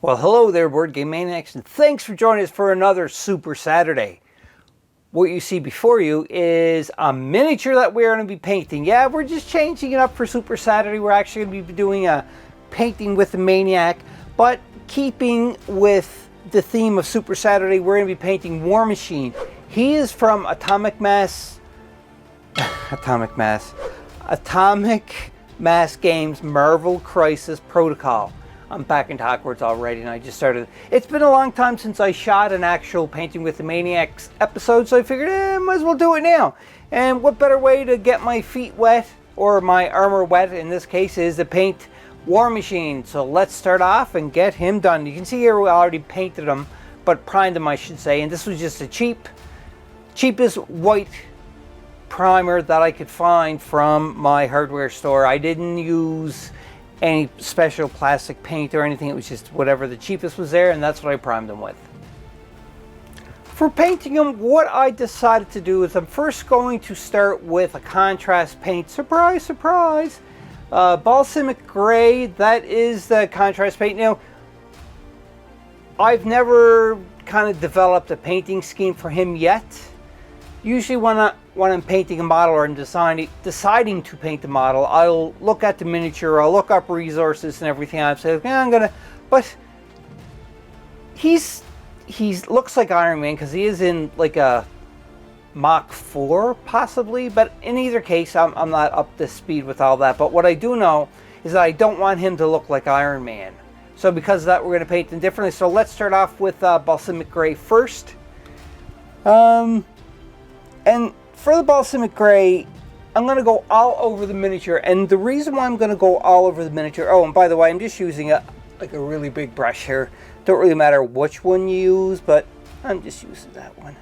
Well, hello there, Board Game Maniacs, and thanks for joining us for another Super Saturday. What you see before you is a miniature that we're going to be painting. Yeah, we're just changing it up for Super Saturday. We're actually going to be doing a painting with the Maniac, but keeping with the theme of Super Saturday, we're going to be painting War Machine. He is from Atomic Mass Games Marvel Crisis Protocol. I'm back into Hogwarts already, and I just started. It's been a long time since I shot an actual Painting with the Maniacs episode, so I figured, might as well do it now. And what better way to get my feet wet, or my armor wet in this case, is to paint War Machine. So let's start off and get him done. You can see here we already painted him, but primed him I should say, and this was just a cheapest white primer that I could find from my hardware store. I didn't use any special plastic paint or anything. It was just whatever the cheapest was there, and that's what I primed them with. For painting them, what I decided to do is I'm first going to start with a contrast paint. Surprise, surprise! Balsamic Gray, that is the contrast paint. Now, I've never kind of developed a painting scheme for him yet. Usually when I'm painting a model or I'm deciding to paint the model, I'll look at the miniature, I'll look up resources and everything. I'll say, yeah, but he looks like Iron Man because he is in like a Mach 4 possibly, but in either case, I'm not up to speed with all that. But what I do know is that I don't want him to look like Iron Man. So because of that, we're going to paint him differently. So let's start off with Balsamic Gray first. And for the Balsamic Gray, I'm going to go all over the miniature. And the reason why I'm going to go all over the miniature... Oh, and by the way, I'm just using a really big brush here. Don't really matter which one you use, but I'm just using that one.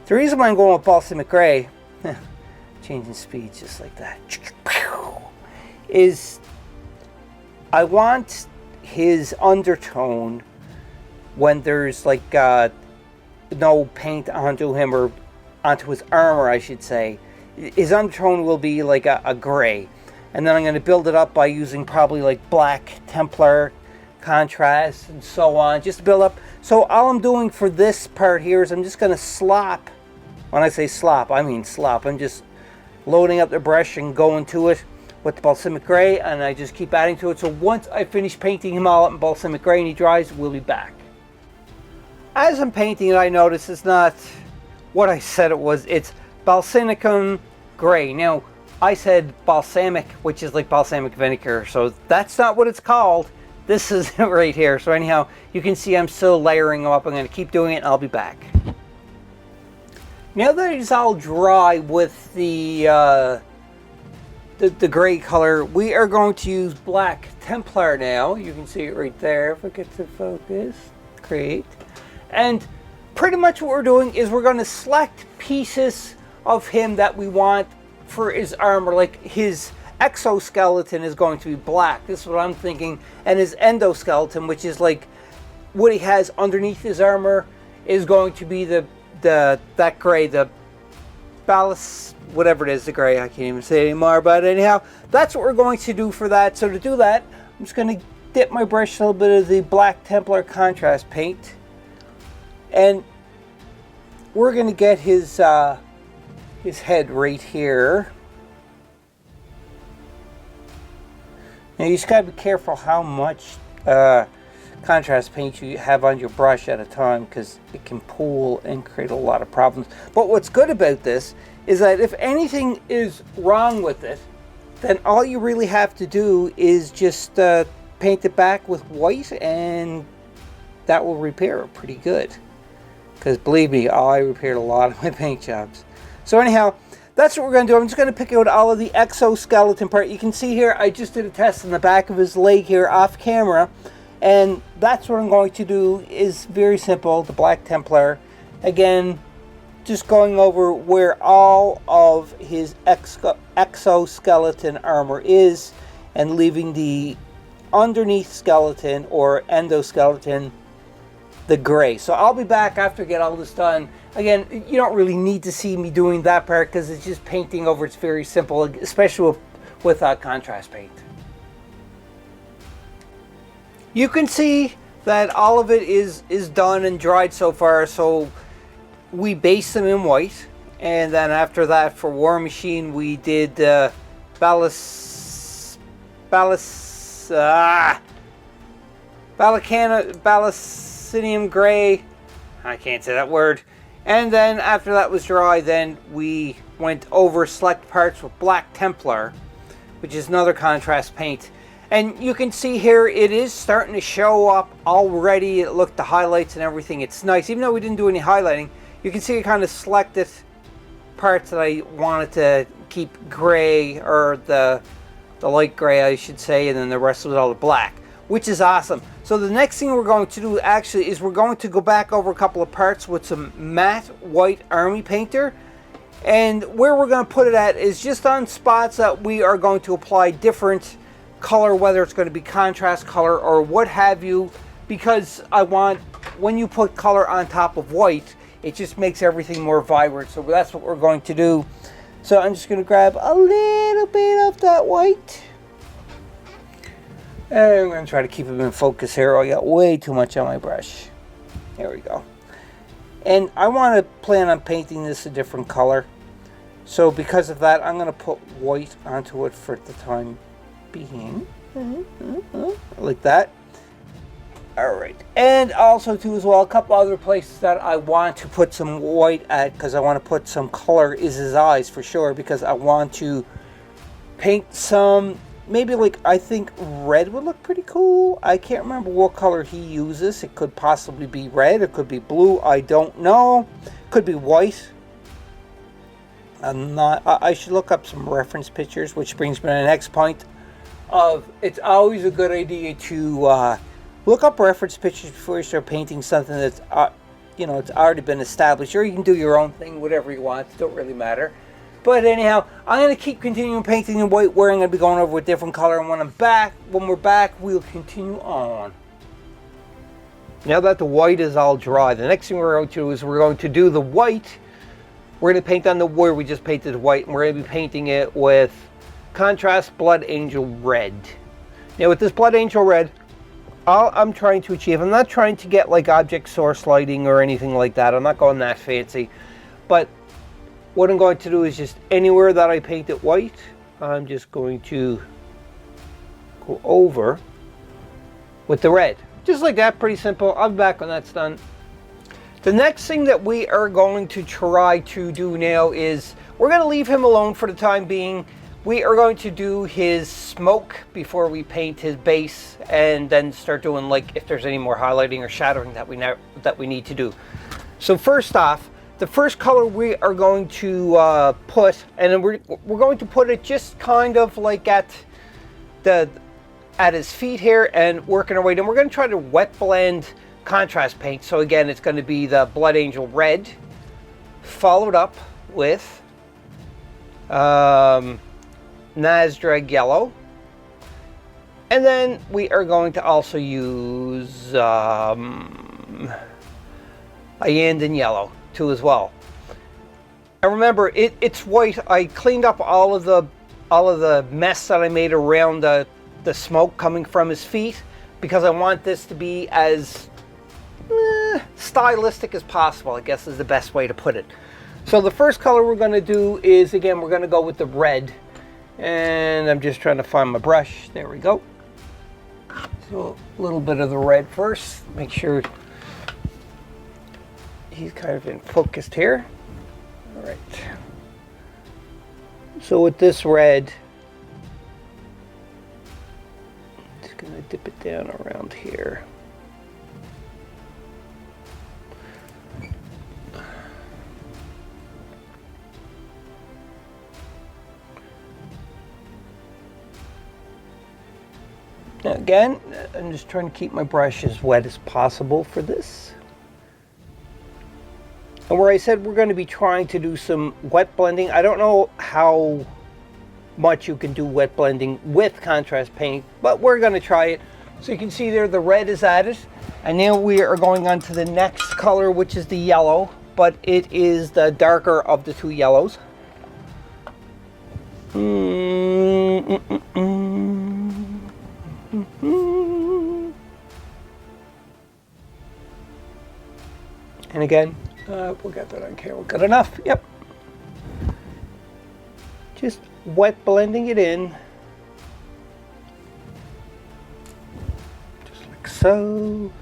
The reason why I'm going with Balsamic Gray, changing speed just like that, is I want his undertone when there's like no paint onto him, or onto his armor, I should say. His undertone will be like a gray. And then I'm going to build it up by using probably like black Templar contrast and so on, just to build up. So all I'm doing for this part here is I'm just going to slop. When I say slop, I mean slop. I'm just loading up the brush and going to it with the Balsamic Gray, and I just keep adding to it. So once I finish painting him all up in Balsamic Gray and he dries, we'll be back. As I'm painting it, I notice it's not what I said it was. It's Balsanicum Gray. Now, I said balsamic, which is like balsamic vinegar, so that's not what it's called. This is it right here. So anyhow, you can see I'm still layering them up. I'm going to keep doing it, and I'll be back. Now that it's all dry with the gray color, we are going to use black Templar now. You can see it right there. If I get to focus, create. And pretty much what we're doing is we're going to select pieces of him that we want for his armor. Like his exoskeleton is going to be black. This is what I'm thinking. And his endoskeleton, which is like what he has underneath his armor, is going to be that gray, the ballast, whatever it is, the gray. I can't even say it anymore. But anyhow, that's what we're going to do for that. So to do that, I'm just going to dip my brush in a little bit of the black Templar contrast paint. And we're going to get his head right here. Now you just got to be careful how much contrast paint you have on your brush at a time, because it can pool and create a lot of problems. But what's good about this is that if anything is wrong with it, then all you really have to do is just paint it back with white, and that will repair it pretty good. Because believe me, I repaired a lot of my paint jobs. So anyhow, that's what we're going to do. I'm just going to pick out all of the exoskeleton part. You can see here, I just did a test in the back of his leg here off camera. And that's what I'm going to do, is very simple, the black Templar. Again, just going over where all of his exoskeleton armor is, and leaving the underneath skeleton or endoskeleton the gray. So I'll be back after I get all this done. Again, you don't really need to see me doing that part because it's just painting over. It's very simple, especially with contrast paint. You can see that all of it is done and dried so far. So we based them in white, and then after that for War Machine we did Balacinium Gray. I can't say that word. And then after that was dry, then we went over select parts with Black Templar, which is another contrast paint. And you can see here it is starting to show up already. Look, the highlights and everything. It's nice. Even though we didn't do any highlighting, you can see it kind of selected parts that I wanted to keep gray, or the light gray I should say, and then the rest was all the black, which is awesome. So the next thing we're going to do actually is we're going to go back over a couple of parts with some matte white army painter, and where we're going to put it at is just on spots that we are going to apply different color, whether it's going to be contrast color or what have you, because I want, when you put color on top of white, it just makes everything more vibrant. So that's what we're going to do. So I'm just going to grab a little bit of that white. And I'm going to try to keep it in focus here. I got way too much on my brush. There we go. And I want to plan on painting this a different color. So because of that, I'm going to put white onto it for the time being. Like that. Alright. And also too as well, a couple other places that I want to put some white at, because I want to put some color, is his eyes for sure, because I want to paint some, maybe like, I think red would look pretty cool. I can't remember what color he uses. It could possibly be red, it could be blue, I don't know. Could be white. I should look up some reference pictures, which brings me to the next point of, it's always a good idea to look up reference pictures before you start painting something that's you know, it's already been established, or you can do your own thing, whatever you want, it don't really matter. But anyhow, I'm going to keep continuing painting in white, where I'm going to be going over with different color, and when we're back, we'll continue on. Now that the white is all dry, the next thing we're going to do is we're going to do the white. We're going to paint on the where we just painted white, and we're going to be painting it with contrast Blood Angel Red. Now with this Blood Angel Red, all I'm trying to achieve, I'm not trying to get like object source lighting or anything like that. I'm not going that fancy. But what I'm going to do is just anywhere that I paint it white, I'm just going to go over with the red. Just like that, pretty simple. I'll be back when that's done. The next thing that we are going to try to do now is we're going to leave him alone for the time being. We are going to do his smoke before we paint his base, and then start doing like if there's any more highlighting or shadowing that we need to do. So first off, the first color we are going to put, and then we're going to put it just kind of like at his feet here, and working our way. Then we're going to try to wet blend contrast paint. So again, it's going to be the Blood Angel Red, followed up with Nazdrag Yellow, and then we are going to also use Iyanden Yellow too as well. And remember, it's white. I cleaned up all of the mess that I made around the smoke coming from his feet, because I want this to be as stylistic as possible, I guess is the best way to put it. So the first color we're going to do is, again, we're going to go with the red. And I'm just trying to find my brush. There we go. So a little bit of the red first. Make sure he's kind of in focused here. All right. So with this red, I'm just going to dip it down around here. Now again, I'm just trying to keep my brush as wet as possible for this. And where I said we're going to be trying to do some wet blending, I don't know how much you can do wet blending with contrast paint, but we're going to try it. So you can see there the red is added. And now we are going on to the next color, which is the yellow, but it is the darker of the two yellows. working again. We'll get that on camera. Good enough. Yep. Just wet blending it in. Just like so.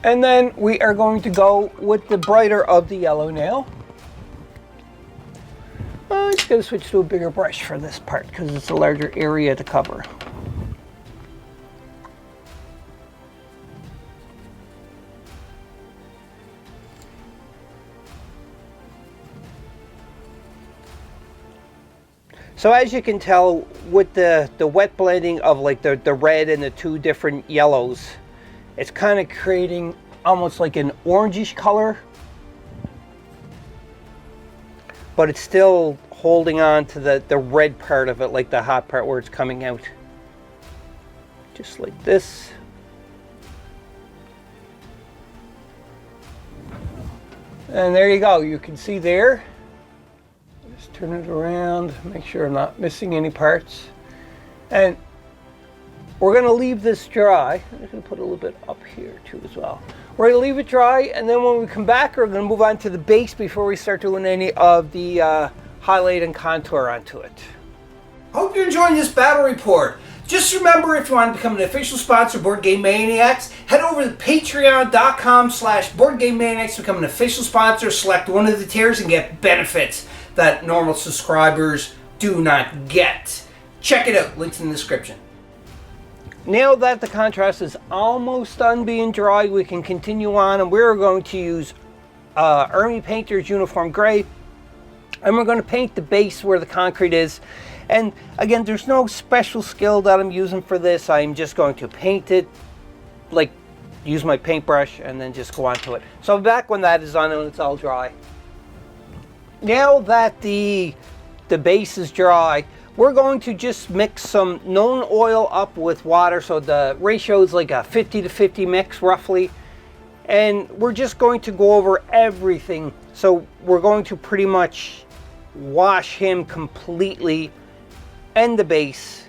And then we are going to go with the brighter of the yellow now. I'm just going to switch to a bigger brush for this part because it's a larger area to cover. So as you can tell with the wet blending of like the red and the two different yellows, it's kind of creating almost like an orangish color, but it's still holding on to the red part of it, like the hot part where it's coming out. Just like this. And there you go. You can see there. Just turn it around, make sure I'm not missing any parts. And we're going to leave this dry. I'm just going to put a little bit up here too as well. We're going to leave it dry, and then when we come back, we're going to move on to the base before we start doing any of the highlight and contour onto it. Hope you're enjoying this battle report. Just remember, if you want to become an official sponsor of Board Game Maniacs, head over to patreon.com/BoardGameManiacs, become an official sponsor, select one of the tiers, and get benefits that normal subscribers do not get. Check it out, links in the description. Now that the contrast is almost done being dry, we can continue on, and we're going to use Army Painter's Uniform Gray, and we're going to paint the base where the concrete is. And again, there's no special skill that I'm using for this. I'm just going to paint it, like use my paintbrush and then just go onto it. So I'll be back when that is on and it's all dry. Now that the base is dry, we're going to just mix some known oil up with water. So the ratio is like a 50-50 mix roughly. And we're just going to go over everything. So we're going to pretty much wash him completely, and the base,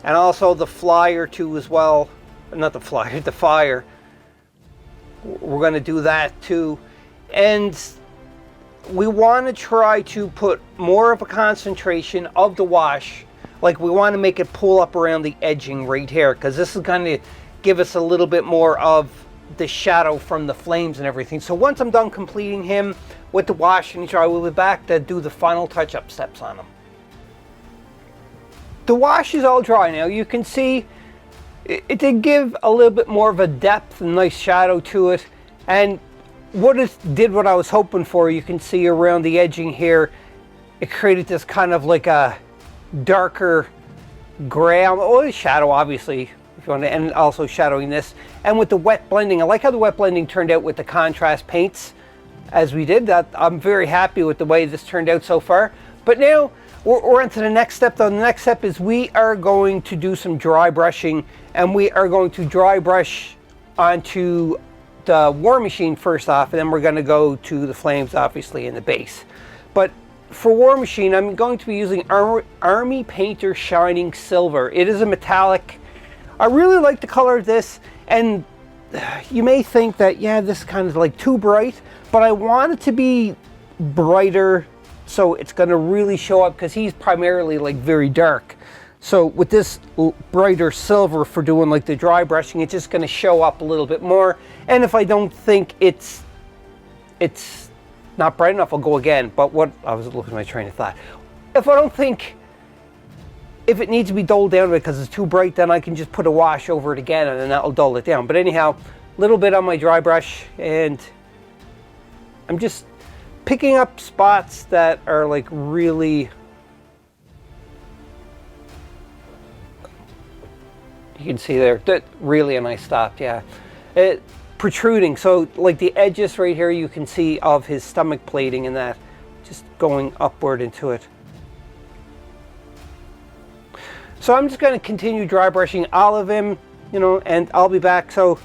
and also the flyer too as well. Not the flyer, the fire. We're going to do that too. And we want to try to put more of a concentration of the wash. Like we want to make it pull up around the edging right here, because this is going to give us a little bit more of the shadow from the flames and everything. So once I'm done completing him with the wash and dry, we'll be back to do the final touch-up steps on him. The wash is all dry now. You can see it did give a little bit more of a depth and nice shadow to it, and what it did, what I was hoping for, you can see around the edging here, it created this kind of like a darker gray, or shadow obviously if you want to, and also shadowing this. And with the wet blending, I like how the wet blending turned out with the contrast paints as we did that. I'm very happy with the way this turned out so far. But now we're into the next step though. The next step is we are going to do some dry brushing, and we are going to dry brush onto the War Machine first off, and then we're going to go to the flames obviously in the base. But for War Machine, I'm going to be using Army Painter Shining Silver. It is a metallic. I really like the color of this, and you may think that, yeah, this is kind of like too bright, but I want it to be brighter so it's going to really show up, because he's primarily like very dark. So with this brighter silver for doing like the dry brushing, it's just going to show up a little bit more. And if I don't think it's not bright enough, I'll go again. But what I was looking at my train of thought. If I don't think, if it needs to be dulled down because it's too bright, then I can just put a wash over it again, and then that'll dull it down. But anyhow, a little bit on my dry brush, and I'm just picking up spots that are like really, you can see there, that really a nice stop, yeah. It protruding, so like the edges right here you can see of his stomach plating, and that just going upward into it. So I'm just going to continue dry brushing all of him you know, and I'll be back. So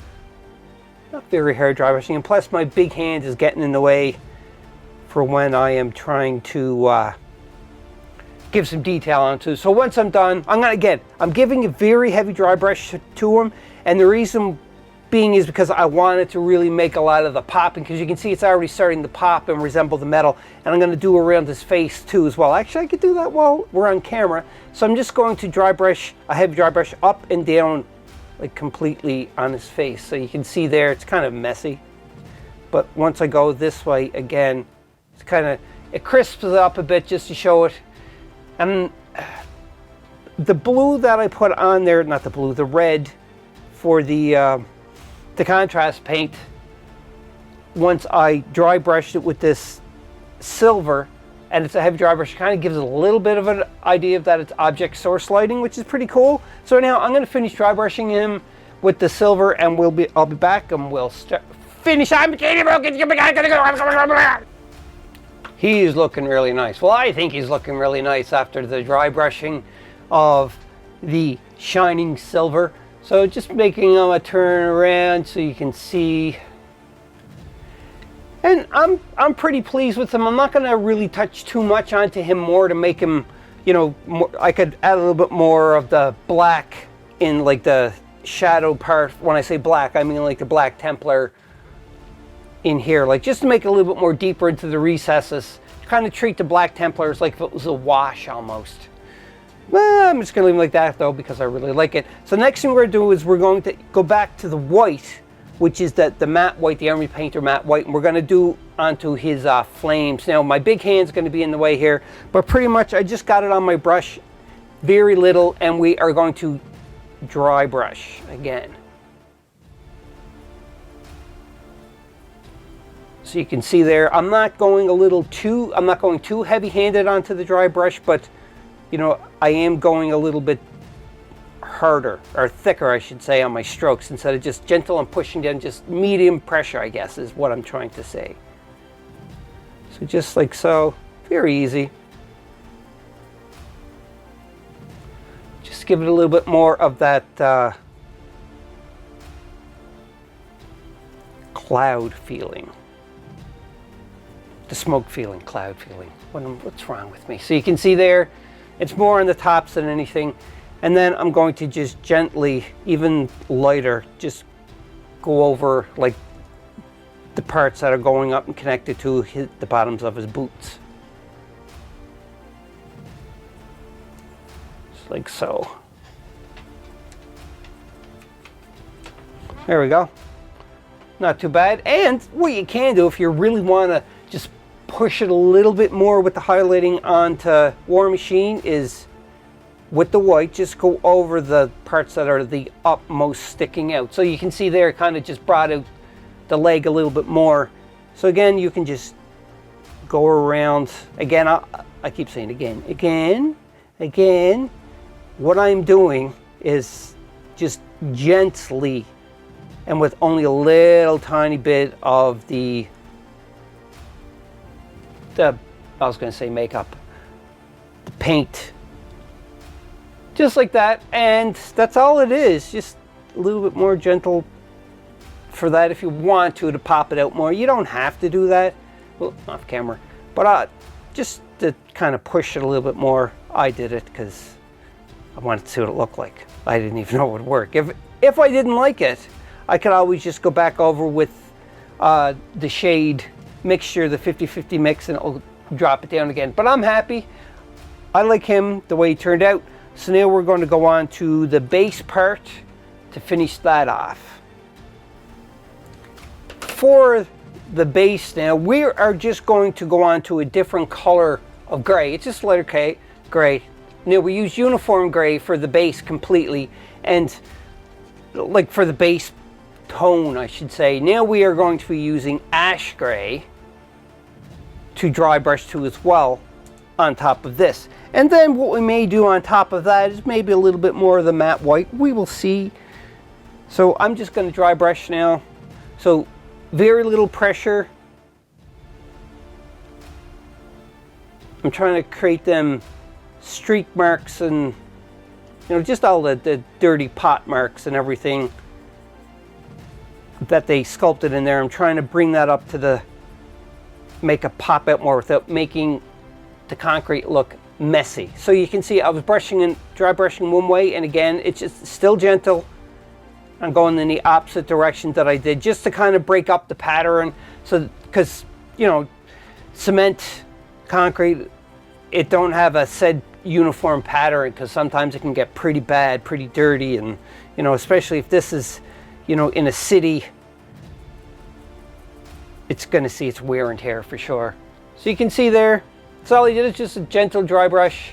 not very hard dry brushing, and plus my big hand is getting in the way for when I am trying to give some detail onto. So once I'm done, I'm giving a very heavy dry brush to him, and the reason being is because I want it to really make a lot of the popping, because you can see it's already starting to pop and resemble the metal, and I'm going to do around his face too as well. Actually, I could do that while we're on camera. So I'm just going to dry brush, a heavy dry brush up and down, like completely on his face. So you can see there, it's kind of messy. But once I go this way again, it's kind of, it crisps it up a bit just to show it. And the blue that I put on there, not the blue, the red for the contrast paint, once I dry brushed it with this silver, and it's a heavy dry brush, kind of gives a little bit of an idea of that it's object source lighting, which is pretty cool. So now I'm going to finish dry brushing him with the silver, and I'll be back and we'll finish. He's looking really nice. Well, I think he's looking really nice after the dry brushing of the shining silver. So just making him a turn around so you can see. And I'm pretty pleased with him. I'm not going to really touch too much onto him more to make him, you know, more, I could add a little bit more of the black in like the shadow part. When I say black, I mean like the Black Templar in here, like just to make it a little bit more deeper into the recesses. Kind of treat the Black Templars like if it was a wash almost. Well, I'm just going to leave it like that though, because I really like it. So next thing we're going to do is we're going to go back to the white, which is the matte white, the Army Painter matte white, and we're going to do onto his flames. Now my big hand's going to be in the way here, but pretty much I just got it on my brush, very little, and we are going to dry brush again. So you can see there, I'm not going too heavy-handed onto the dry brush, but you know, I am going a little bit harder, or thicker I should say, on my strokes, instead of just gentle and pushing down, just medium pressure, I guess is what I'm trying to say. So just like so, very easy. Just give it a little bit more of that cloud feeling. The smoke feeling, cloud feeling. What's wrong with me? So you can see there, it's more on the tops than anything. And then I'm going to just gently, even lighter, just go over like the parts that are going up and connected to the bottoms of his boots. Just like so. There we go. Not too bad. And what you can do if you really want to just push it a little bit more with the highlighting onto War Machine is with the white, just go over the parts that are the upmost sticking out. So you can see there, it kind of just brought out the leg a little bit more. So again, you can just go around. Again, I keep saying again. What I'm doing is just gently and with only a little tiny bit of the I was going to say makeup, the paint, just like that, and that's all it is. Just a little bit more gentle for that if you want to pop it out more. You don't have to do that, well, off camera, but just to kind of push it a little bit more. I did it because I wanted to see what it looked like. I didn't even know it would work. If I didn't like it, I could always just go back over with the shade mixture, the 50-50 mix, and it'll drop it down again. But I'm happy. I like him the way he turned out. So now we're going to go on to the base part to finish that off. For the base now, we are just going to go on to a different color of gray. It's just letter gray. Now we use uniform gray for the base completely, and like for the base tone, I should say. Now we are going to be using ash gray to dry brush to as well on top of this. And then what we may do on top of that is maybe a little bit more of the matte white. We will see. So I'm just going to dry brush now. So very little pressure. I'm trying to create them streak marks and you know, just all the dirty pot marks and everything that they sculpted in there. I'm trying to bring that up to make it pop out more without making the concrete look messy. So you can see I was dry brushing one way, and again, it's just still gentle. I'm going in the opposite direction that I did, just to kind of break up the pattern. So, because, you know, cement, concrete, it don't have a said uniform pattern, because sometimes it can get pretty bad, pretty dirty, and, you know, especially if this is, you know, in a city, it's going to see its wear and tear for sure. So you can see there, so all I did is just a gentle dry brush,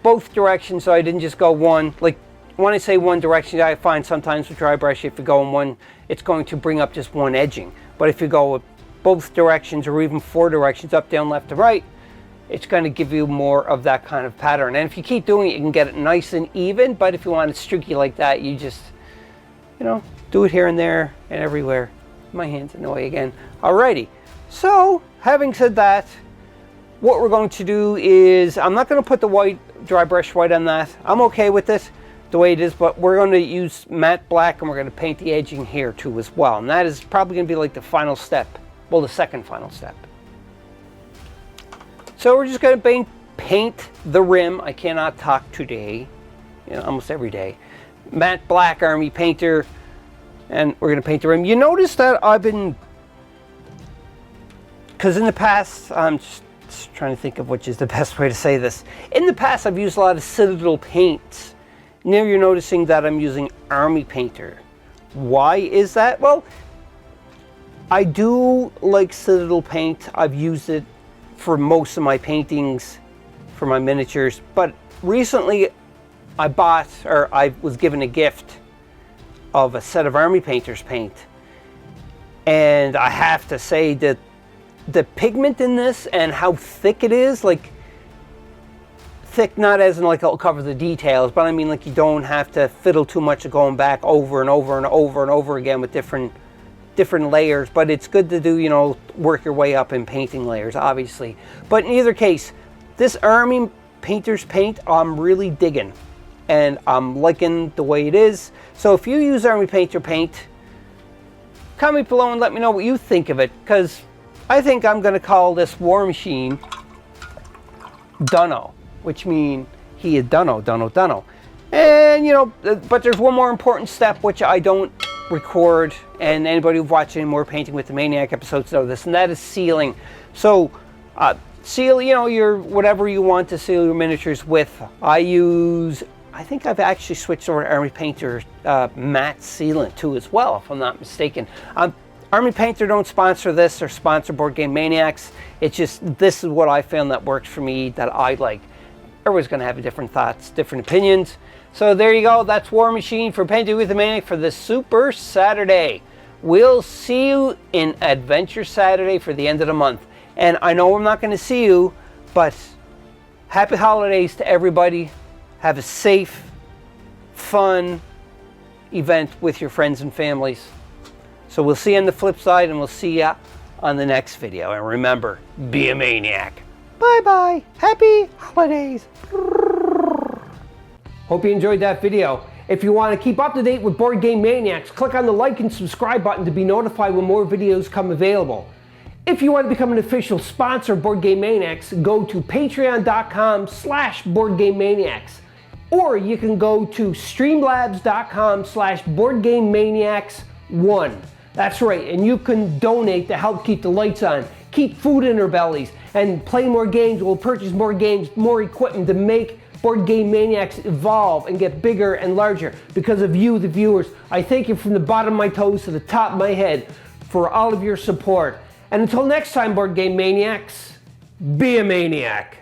both directions, so I didn't just go one. Like, when I say one direction, I find sometimes with dry brush, if you go in one, it's going to bring up just one edging. But if you go with both directions, or even 4 directions, up, down, left, to right, it's going to give you more of that kind of pattern. And if you keep doing it, you can get it nice and even. But if you want it streaky like that, you just, you know, do it here and there and everywhere. My hand's in the way again. Alrighty. So, having said that, what we're going to do is, I'm not going to put the dry brush white on that. I'm okay with it the way it is, but we're going to use matte black, and we're going to paint the edging here too as well. And that is probably going to be like the final step. Well, the second final step. So we're just going to paint the rim. I cannot talk today, you know, almost every day. Matte black Army Painter, and we're going to paint the rim. You notice that I've been, because in the past, I'm just trying to think of which is the best way to say this. In the past, I've used a lot of Citadel paints. Now you're noticing that I'm using Army Painter. Why is that? Well, I do like Citadel paint. I've used it for most of my paintings, for my miniatures, but recently I was given a gift of a set of Army Painter's paint, and I have to say that the pigment in this and how thick it is, like thick not as in like it'll cover the details, but I mean like you don't have to fiddle too much of going back over and over and over and over again with different layers. But it's good to do, you know, work your way up in painting layers, obviously. But in either case, this Army Painter's paint I'm really digging, and I'm liking the way it is. So if you use Army Painter paint, comment below and let me know what you think of it, because I think I'm going to call this War Machine Dunno, which means he is Dunno. And, you know, but there's one more important step which I don't record, and anybody who's watching more Painting with the Maniac episodes know this, and that is sealing. So seal, you know, your whatever you want to seal your miniatures with. I think I've actually switched over to Army Painter matte sealant too as well, if I'm not mistaken. Army Painter don't sponsor this or sponsor Board Game Maniacs. It's just, this is what I found that works for me, that I like. Everyone's going to have different thoughts, different opinions. So there you go. That's War Machine for Painting with the Maniac for this Super Saturday. We'll see you in Adventure Saturday for the end of the month. And I know I'm not going to see you, but happy holidays to everybody. Have a safe, fun event with your friends and families. So we'll see you on the flip side, and we'll see ya on the next video. And remember, be a maniac. Bye-bye. Happy holidays. Hope you enjoyed that video. If you want to keep up to date with Board Game Maniacs, click on the like and subscribe button to be notified when more videos come available. If you want to become an official sponsor of Board Game Maniacs, go to patreon.com/BoardGameManiacs. Or you can go to streamlabs.com/BoardGameManiacs1. That's right, and you can donate to help keep the lights on, keep food in our bellies, and play more games. We'll purchase more games, more equipment to make Board Game Maniacs evolve and get bigger and larger. Because of you, the viewers, I thank you from the bottom of my toes to the top of my head for all of your support. And until next time, Board Game Maniacs, be a maniac.